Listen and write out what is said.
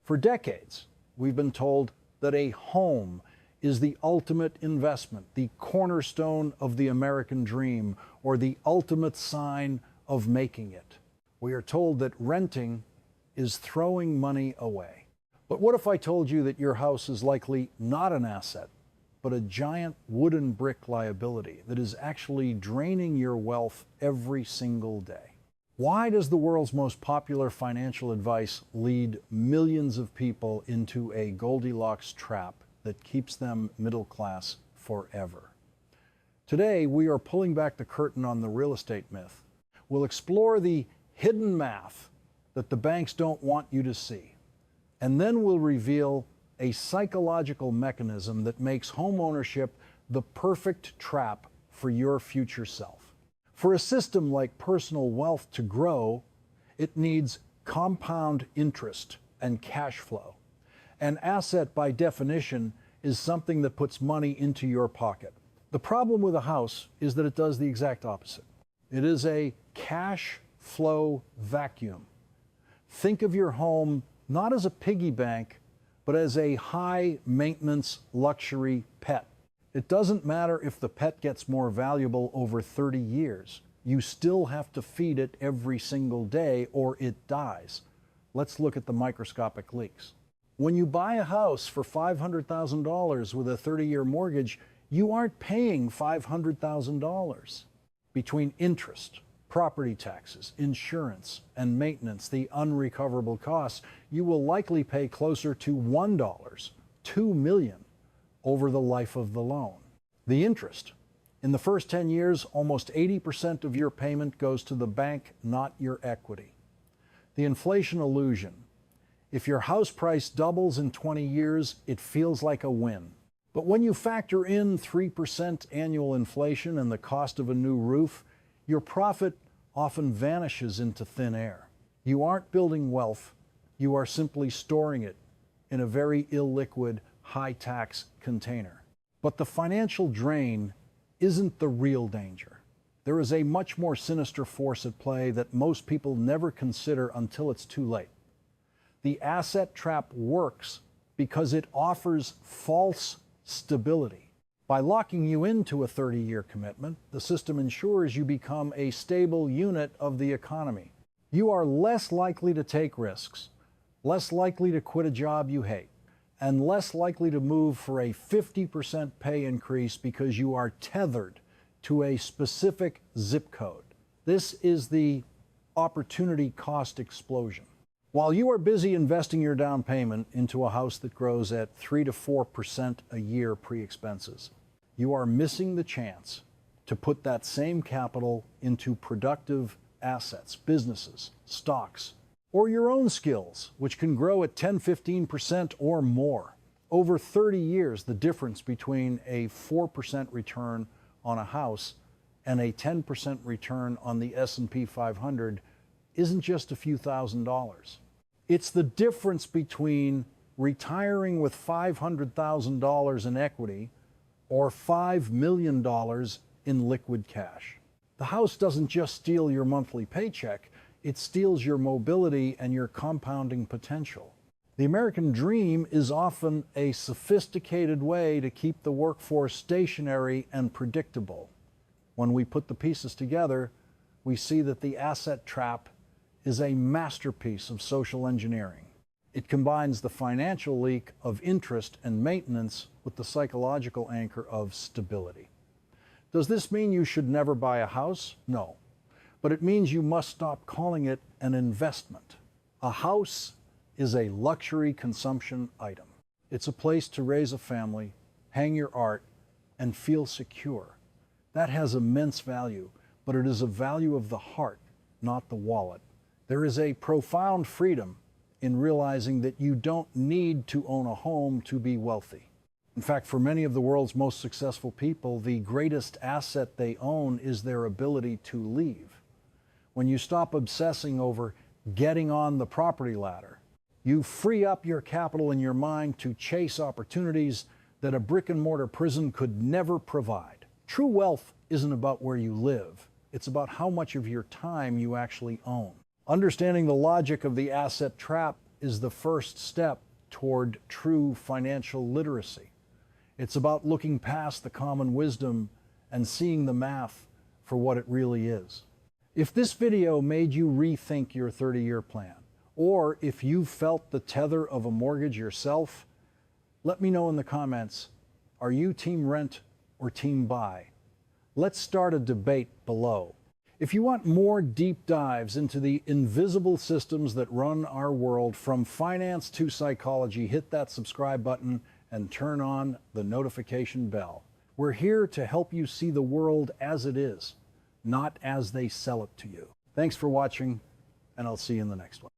For decades, we've been told that a home is the ultimate investment, the cornerstone of the American dream, or the ultimate sign of making it. We are told that renting is throwing money away. But what if I told you that your house is likely not an asset, but a giant wooden brick liability that is actually draining your wealth every single day? Why does the world's most popular financial advice lead millions of people into a Goldilocks trap that keeps them middle class forever? Today, we are pulling back the curtain on the real estate myth. We'll explore the hidden math that the banks don't want you to see. And then we'll reveal a psychological mechanism that makes home ownership the perfect trap for your future self. For a system like personal wealth to grow, it needs compound interest and cash flow. An asset, by definition, is something that puts money into your pocket. The problem with a house is that it does the exact opposite. It is a cash flow vacuum. Think of your home not as a piggy bank, but as a high-maintenance luxury pet. It doesn't matter if the pet gets more valuable over 30 years. You still have to feed it every single day or it dies. Let's look at the microscopic leaks. When you buy a house for $500,000 with a 30-year mortgage, you aren't paying $500,000. Between interest, property taxes, insurance, and maintenance, the unrecoverable costs, you will likely pay closer to $1, $2 million, over the life of the loan. The interest. In the first 10 years, almost 80% of your payment goes to the bank, not your equity. The inflation illusion. If your house price doubles in 20 years, it feels like a win. But when you factor in 3% annual inflation and the cost of a new roof, your profit often vanishes into thin air. You aren't building wealth, you are simply storing it in a very illiquid, high-tax container. But the financial drain isn't the real danger. There is a much more sinister force at play that most people never consider until it's too late. The asset trap works because it offers false stability. By locking you into a 30-year commitment, the system ensures you become a stable unit of the economy. You are less likely to take risks, less likely to quit a job you hate, and less likely to move for a 50% pay increase because you are tethered to a specific zip code. This is the opportunity cost explosion. While you are busy investing your down payment into a house that grows at 3 to 4% a year pre-expenses, you are missing the chance to put that same capital into productive assets, businesses, stocks, or your own skills, which can grow at 10-15% or more. Over 30 years, the difference between a 4% return on a house and a 10% return on the S&P 500 isn't just a few $1,000s. It's the difference between retiring with $500,000 in equity or $5 million in liquid cash. The house doesn't just steal your monthly paycheck, it steals your mobility and your compounding potential. The American dream is often a sophisticated way to keep the workforce stationary and predictable. When we put the pieces together, we see that the asset trap is a masterpiece of social engineering. It combines the financial leak of interest and maintenance with the psychological anchor of stability. Does this mean you should never buy a house? No. But it means you must stop calling it an investment. A house is a luxury consumption item. It's a place to raise a family, hang your art, and feel secure. That has immense value, but it is a value of the heart, not the wallet. There is a profound freedom in realizing that you don't need to own a home to be wealthy. In fact, for many of the world's most successful people, the greatest asset they own is their ability to leave. When you stop obsessing over getting on the property ladder, you free up your capital and your mind to chase opportunities that a brick-and-mortar prison could never provide. True wealth isn't about where you live. It's about how much of your time you actually own. Understanding the logic of the asset trap is the first step toward true financial literacy. It's about looking past the common wisdom and seeing the math for what it really is. If this video made you rethink your 30-year plan, or if you felt the tether of a mortgage yourself, let me know in the comments, are you team rent or team buy? Let's start a debate below. If you want more deep dives into the invisible systems that run our world, from finance to psychology, hit that subscribe button and turn on the notification bell. We're here to help you see the world as it is, not as they sell it to you. Thanks for watching, and I'll see you in the next one.